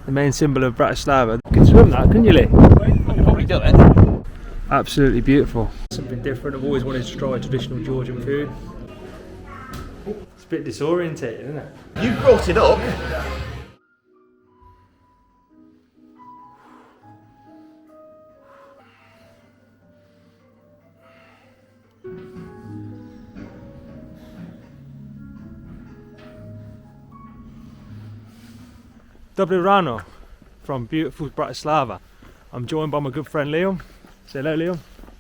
the main symbol of Bratislava. You could swim that, couldn't you, Lee? I could probably do it. Absolutely beautiful. Something different. I've always wanted to try traditional Georgian food. It's a bit disorientating, isn't it? You brought it up. Dobre rano from beautiful Bratislava. I'm joined by my good friend Liam. Say hello, Liam.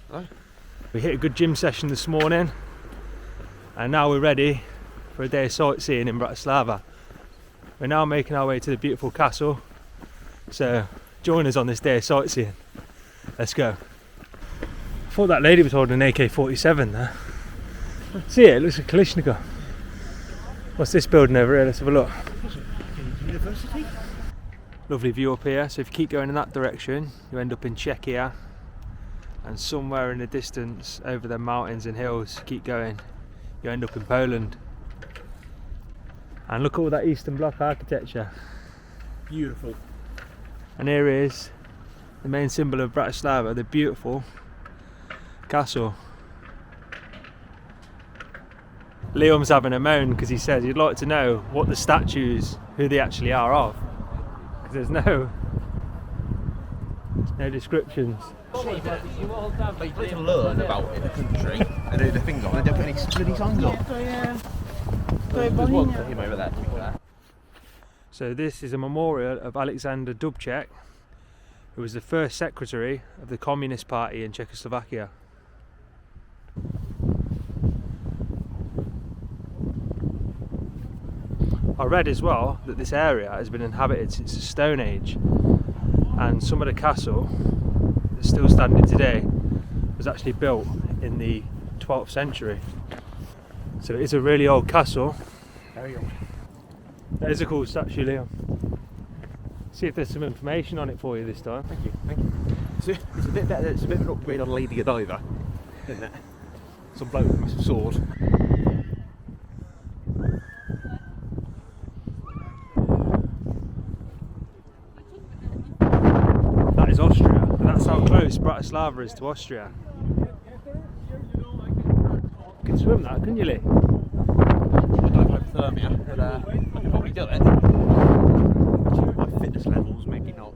Hello. We hit a good gym session this morning and now we're ready for a day of sightseeing in Bratislava. We're now making our way to the beautiful castle, so join us on this day of sightseeing. Let's go. I thought that lady was holding an AK-47 there. See it? It looks like Kalishnikov. What's this building over here? Let's have a look. University? Lovely view up here, so if you keep going in that direction you end up in Czechia, and somewhere in the distance over the mountains and hills, keep going, you end up in Poland. And look at all that Eastern Bloc architecture. Beautiful. And here is the main symbol of Bratislava, the beautiful castle. Liam's having a moan because he says he'd like to know what the statues, who they actually are of, because there's no descriptions. But you need to learn about the country and do the things on, and don't put any bloody signs up. There's one for him over there, to be fair. So this is a memorial of Alexander Dubček, who was the first secretary of the Communist Party in Czechoslovakia. I read as well that this area has been inhabited since the Stone Age, and some of the castle that's still standing today was actually built in the 12th century. So it is a really old castle. Very old. That is a cool statue, Liam. See if there's some information on it for you this time. Thank you, thank you. It's a bit better, it's a bit of an upgrade on Lady Godiva, isn't it? Some bloke with a massive sword. That is Austria, and that's how close Bratislava is to Austria. You could swim that, couldn't you, Lee? I don't have hypothermia, but I could probably do it. My fitness levels maybe not.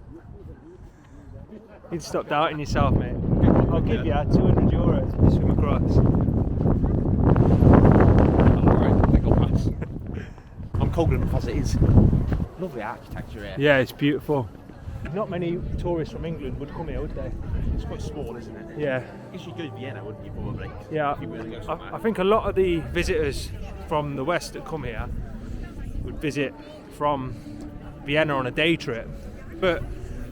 You'd stop doubting yourself, mate. I'll give you €200 if you swim across. Alright, I got pass. I'm cold enough as it is. Lovely architecture here. Yeah, it's beautiful. Not many tourists from England would come here, would they? It's quite small, isn't it? Yeah. I guess you'd go to Vienna, wouldn't you, probably? Yeah, If you really go somewhere. I think a lot of the visitors from the west that come here would visit from Vienna on a day trip, but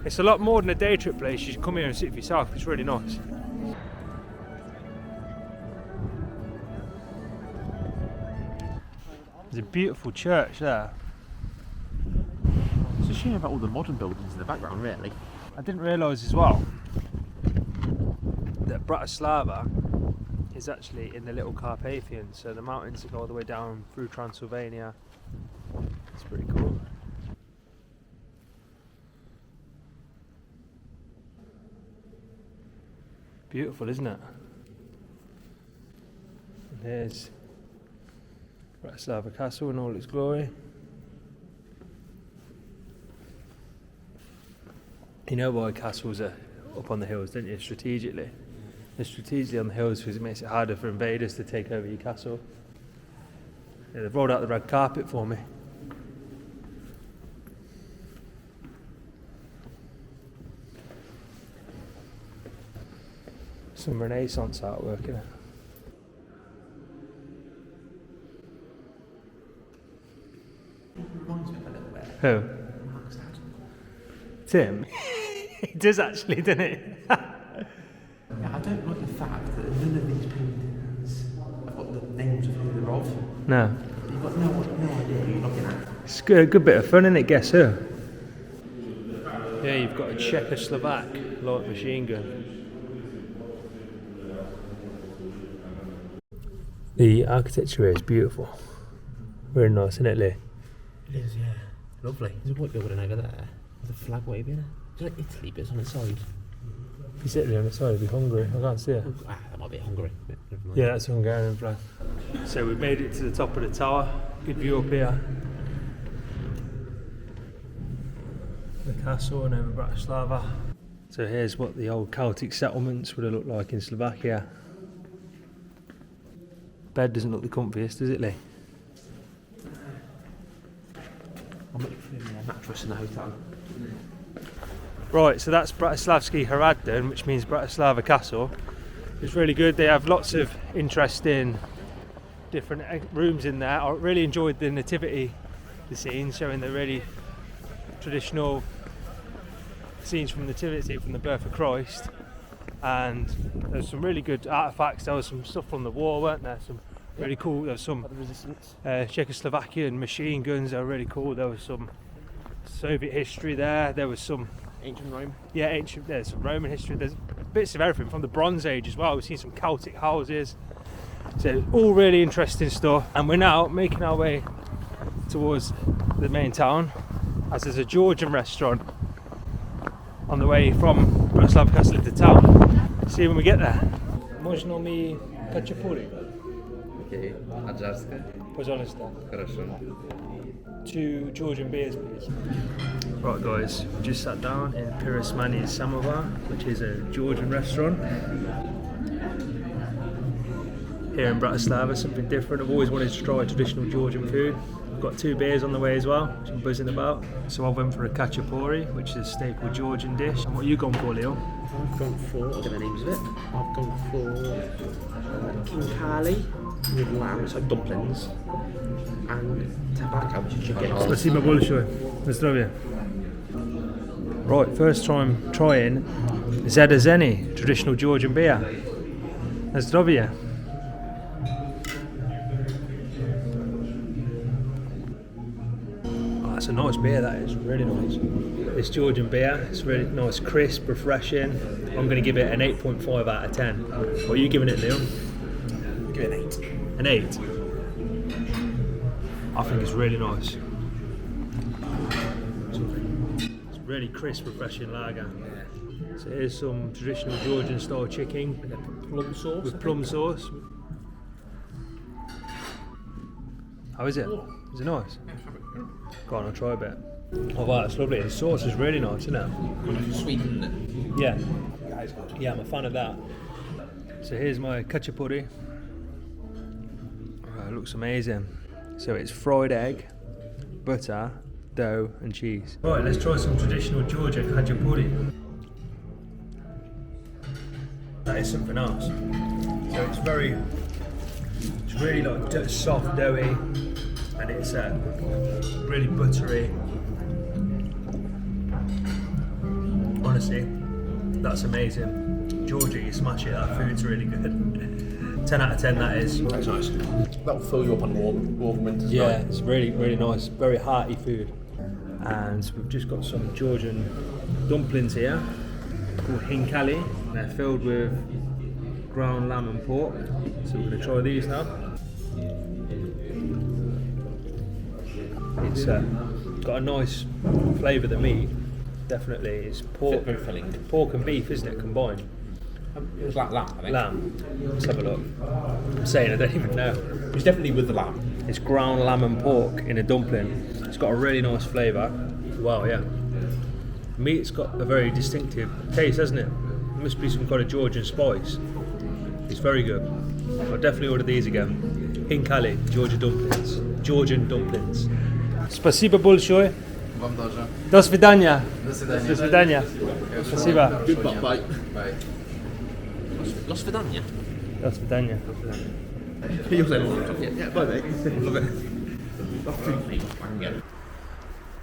it's a lot more than a day trip place. You should come here and see it for yourself. It's really nice. There's a beautiful church there. It's a shame about all the modern buildings in the background, really. I didn't realise as well that Bratislava is actually in the Little Carpathians, so the mountains that go all the way down through Transylvania. It's pretty cool. Beautiful, isn't it? And here's Bratislava Castle in all its glory. You know why castles are up on the hills, don't you? Strategically. They're strategically on the hills because it makes it harder for invaders to take over your castle. Yeah, they've rolled out the red carpet for me. Some Renaissance artwork in it. Reminds me of a little bit. Who? Mark's dad. Tim? He does actually, doesn't he? Yeah, I don't like the fact that none of these paintings have got the names of who they're of. No. You've got no idea who you're looking at. It's a good bit of fun, isn't it? Guess who? Yeah, you've got a Czechoslovak light machine gun. The architecture here is beautiful. Very nice, isn't it, Lee? It is, yeah. Lovely. There's a white building over there. There's a flag waving there. It's like Italy, but it's on its side. It's Italy on the side, it'd be Hungary. I can't see it. That might be Hungary. Never mind. Yeah, that's a Hungarian flag. So we've made it to the top of the tower. Good view up here. The castle and over Bratislava. So here's what the old Celtic settlements would have looked like in Slovakia. Bed doesn't look the comfiest, does it, Lee? I'll make a mattress in the hotel. Right, so that's Bratislavski Hradden, which means Bratislava Castle. It's really good. They have lots of interesting different rooms in there. I really enjoyed the nativity, the scenes showing the really traditional scenes from nativity, from the birth of Christ. And there's some really good artifacts. There was some stuff from the war, weren't there? Some really cool. There was some Czechoslovakian machine guns. They were really cool. There was some Soviet history there. There was some Ancient Rome. Yeah, ancient. There's some Roman history. There's bits of everything from the Bronze Age as well. We've seen some Celtic houses. So all really interesting stuff. And we're now making our way towards the main town, as there's a Georgian restaurant on the way from Bratislava Castle into town. See you when we get there. Можно mi kachapuri? Окей. Аджарская? Пожалуйста. Хорошо. 2 Georgian beers, please. Right, guys, we just sat down in Pirosmani's Samovar, which is a Georgian restaurant here in Bratislava. Something different. I've always wanted to try traditional Georgian food. I've got 2 beers on the way as well, which I'm buzzing about. So I went for a kachapuri, which is a staple Georgian dish. And what are you gone for, Leo? I've gone for, I'll get the names of it. I've gone for kinkali with lamb, it's like dumplings, and tabaka, which is chicken. Спасибо большое. На здоровье. Right, first time trying Zedazeni, traditional Georgian beer. Na zdrowie. Oh, that's a nice beer, that is, really nice. This Georgian beer, it's really nice, crisp, refreshing. I'm going to give it an 8.5 out of 10. What are you giving it, Neil? Give it an 8. An 8? I think it's really nice. It's really crisp, refreshing lager. So here's some traditional Georgian style chicken Plum sauce. with plum sauce. How is it? Is it nice? Go on, I'll try a bit. Oh wow, it's lovely. The sauce is really nice, isn't it? Sweet, isn't it? Yeah. Yeah, I'm a fan of that. So here's my kachapuri. Oh, it looks amazing. So it's fried egg, butter, dough and cheese. Right, let's try some traditional Georgian khachapuri. That is something else. So it's really like soft, doughy, and it's really buttery. Honestly, that's amazing. Georgia, you smash it, that food's really good. 10 out of 10 that is. That's nice. That'll fill you up on warm winters. Yeah, it's really, really nice. Very hearty food. And we've just got some Georgian dumplings here called hinkali. They're filled with ground lamb and pork. So we're going to try these now. It's got a nice flavour, the meat. Definitely, it's pork, Very filling. pork and beef, isn't it, combined? It was like lamb, I think. Lamb. Let's have a look. I'm saying I don't even know. It's definitely with the lamb. It's ground lamb and pork in a dumpling. It's got a really nice flavour. Wow, yeah. Meat's got a very distinctive taste, hasn't it? It must be some kind of Georgian spice. It's very good. I'll definitely order these again. Hinkali, Georgian dumplings. Спасибо большое. Вам тоже. До свидания. До свидания. До свидания. Спасибо. Goodbye. Bye. Los Vidania. До свидания. You're saying, yeah, bye mate. Love it. That food mate, banging.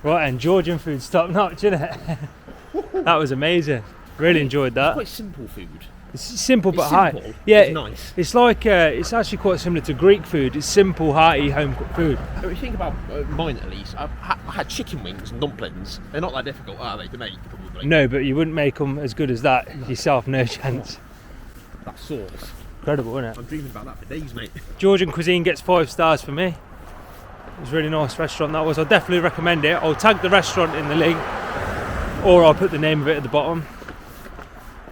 Right, and Georgian food's top notch, isn't it? That was amazing. Really enjoyed that. Quite simple food. It's simple but It's high. simple, Yeah, it's nice. It's like it's actually quite similar to Greek food. It's simple, hearty, home cooked food. If you think about mine at least, I had chicken wings and dumplings. They're not that difficult, are they, to make? Probably. No, but you wouldn't make them as good as that yourself. No chance. That sauce. Incredible, isn't it? I'm dreaming about that for days, mate. Georgian cuisine gets 5 stars for me. It was a really nice restaurant that was. I'll definitely recommend it. I'll tag the restaurant in the link or I'll put the name of it at the bottom.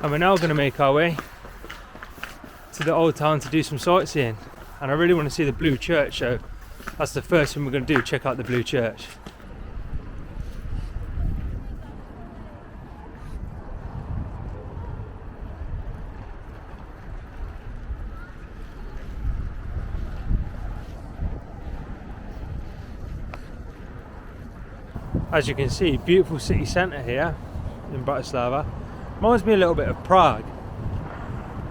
And we're now going to make our way to the old town to do some sightseeing. And I really want to see the Blue Church, so that's the first thing we're going to do, check out the Blue Church. As you can see, beautiful city centre here in Bratislava. Reminds me a little bit of Prague,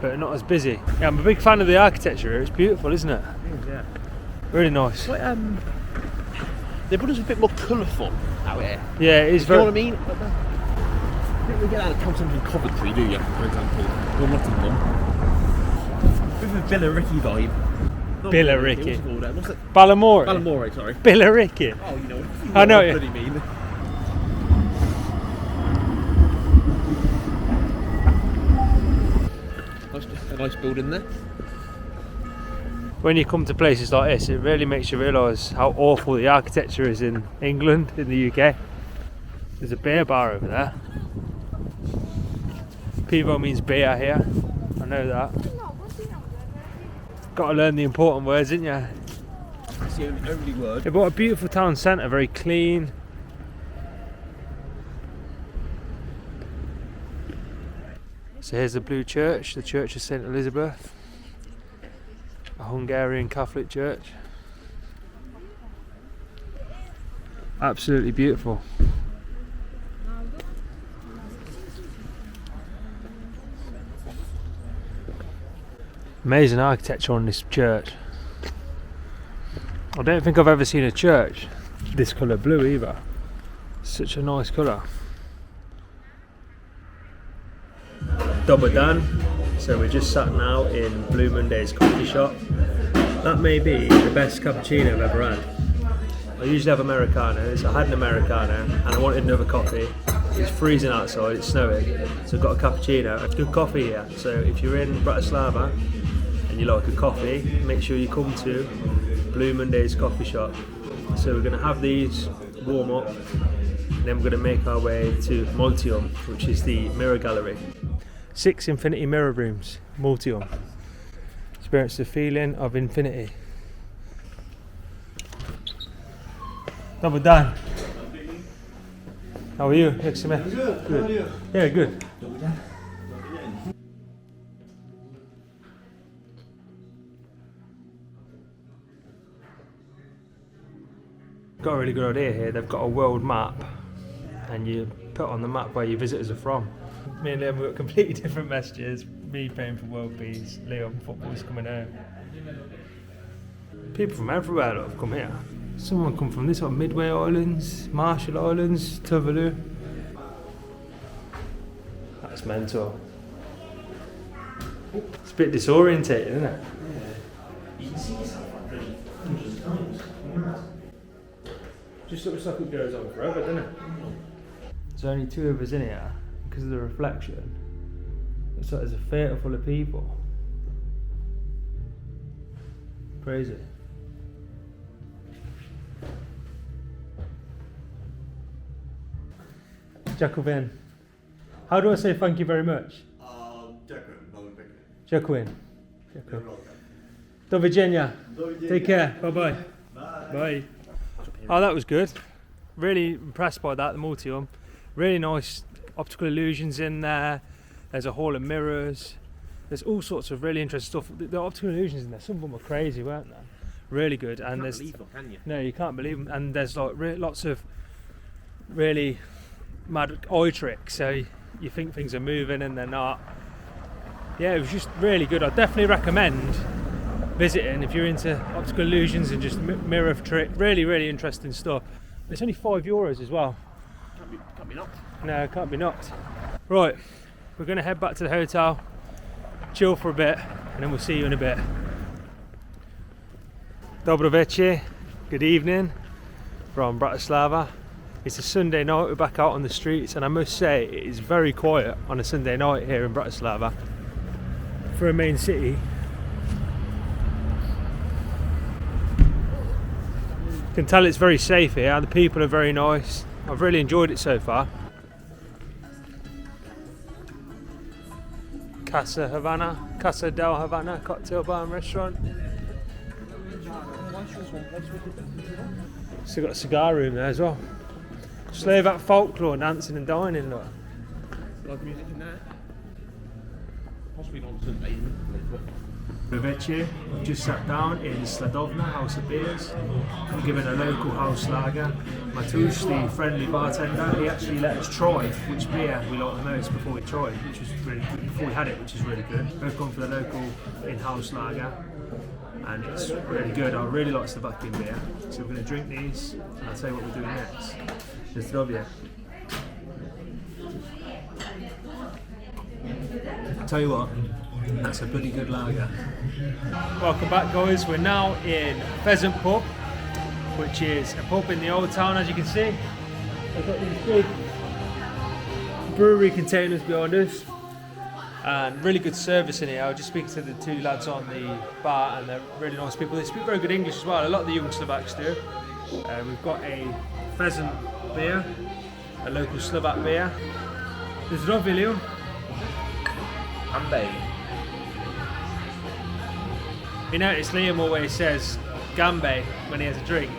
but not as busy. Yeah, I'm a big fan of the architecture here. It's beautiful, isn't it? Yeah. Really nice. Like, they put us a bit more colourful out here. Yeah, it is Do you know very... what I mean? You don't really get out of Camden and Coventry, do you, for example? Or Nottingham. Bit of a Billericay vibe. Billericay. What's it called? What's it? Ballamore. Ballamore, sorry. Billericay. Oh, you know. I know what it. I bloody mean. A nice building there. When you come to places like this, it really makes you realise how awful the architecture is in England, in the UK. There's a beer bar over there. Pivo means beer here. I know that. Got to learn the important words, didn't you? That's the only word. Yeah, but what a beautiful town centre, very clean. So here's the Blue Church, the Church of St. Elizabeth, a Hungarian Catholic church. Absolutely beautiful. Amazing architecture on this church. I don't think I've ever seen a church this colour blue either. Such a nice colour. Double done. So we're just sat now in Blue Monday's coffee shop. That may be the best cappuccino I've ever had. I usually have Americanos. I had an Americano and I wanted another coffee. It's freezing outside, it's snowing, so I've got a cappuccino. It's good coffee here. So if you're in Bratislava and you like a coffee, make sure you come to Blue Monday's coffee shop. So we're going to have these, warm up, and then we're going to make our way to Multium, which is the mirror gallery. 6 infinity mirror rooms, Multium. Experience the feeling of infinity. Double done. How are you? Good. How are you? Yeah, good. Got a really good idea here. They've got a world map, and you put on the map where your visitors are from. Me and Liam have got completely different messages. Me praying for world peace, Liam football's coming home. People from everywhere that have come here. Someone come from this one, Midway Islands, Marshall Islands, Tuvalu. That's mental. It's a bit disorientating, isn't it? Yeah. You can see yourself like hundreds of times. Just looks like it goes on forever, doesn't it? There's only 2 of us in here because of the reflection. It's like there's a theatre full of people. Crazy. Jacobin. How do I say thank you very much? Jacobin. Do Virginia. Take care. Bye-bye. Bye. Oh, that was good. Really impressed by that, the Multium. Really nice optical illusions in there. There's a hall of mirrors. There's all sorts of really interesting stuff. The optical illusions in there, some of them were crazy, weren't they? Really good. And You can't believe them, can you? No, you can't believe them. And there's like lots of really mad eye tricks, so you think things are moving and they're not. Yeah, it was just really good. I definitely recommend visiting if you're into optical illusions and just mirror trick. Really interesting stuff. It's only €5 as well. Can't be knocked. No, it can't be knocked. Right, we're going to head back to the hotel, chill for a bit, and then we'll see you in a bit. Dobro večer, good evening from Bratislava. It's a Sunday night, we're back out on the streets, and I must say it is very quiet on a Sunday night here in Bratislava for a main city. You can tell it's very safe here, the people are very nice. I've really enjoyed it so far. Casa del Havana cocktail bar and restaurant. So got a cigar room there as well. Slovak folklore, dancing and dining, look. Live music in there. Possibly nonsense. We've just sat down in Sladovna House of Beers. I'm given a local house lager. Matusz, the friendly bartender, he actually let us try which beer we liked the most before we tried, which was really good. Before we had it, which is really good. We've gone for the local in-house lager, and it's really good. I really like Slovakian beer, so we're going to drink these, and I'll tell you what we're doing next. Zdrowie. I'll tell you what, that's a bloody good lager. Welcome back, guys. We're now in Pheasant Pub, which is a pub in the old town, as you can see. I've got these big brewery containers behind us, and really good service in here. I was just speaking to the two lads on the bar, and they're really nice people. They speak very good English as well. A lot of the young Slovaks do. We've got a pheasant beer, a local Slovak beer. Zdrowie, Leon. Gambe. You notice Liam always says Gambe when he has a drink,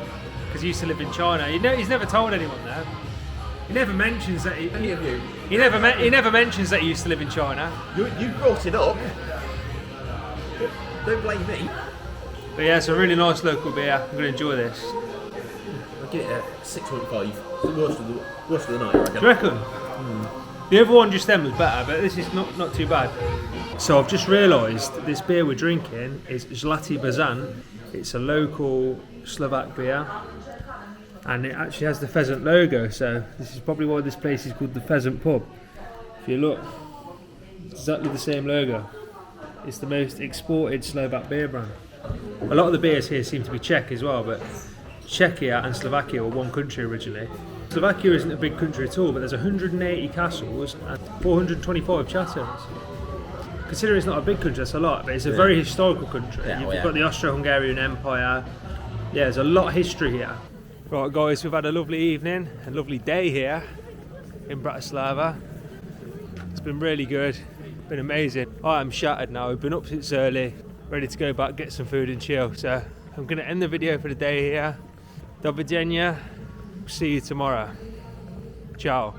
because he used to live in China. You know, he's never told anyone that. He never mentions that he never mentions that he used to live in China. You brought it up. Don't blame me. But yeah, it's a really nice local beer. I'm going to enjoy this. I'll give it a 6.5. It's the worst of the night, I reckon. Do you reckon? The other one just then was better, but this is not too bad. So I've just realised this beer we're drinking is Zlatý Bazant. It's a local Slovak beer, and it actually has the pheasant logo, so this is probably why this place is called the Pheasant Pub. If you look, it's exactly the same logo. It's the most exported Slovak beer brand. A lot of the beers here seem to be Czech as well, but Czechia and Slovakia were one country originally. Slovakia isn't a big country at all, but there's 180 castles and 425 chateaus. Considering it's not a big country, that's a lot, but it's a very historical country. You've got the Austro-Hungarian Empire. Yeah, there's a lot of history here. Right, guys, we've had a lovely evening, a lovely day here in Bratislava. It's been really good, been amazing. I am shattered now. We've been up since early, ready to go back, get some food and chill. So I'm going to end the video for the day here. Do widzenia. See you tomorrow. Ciao.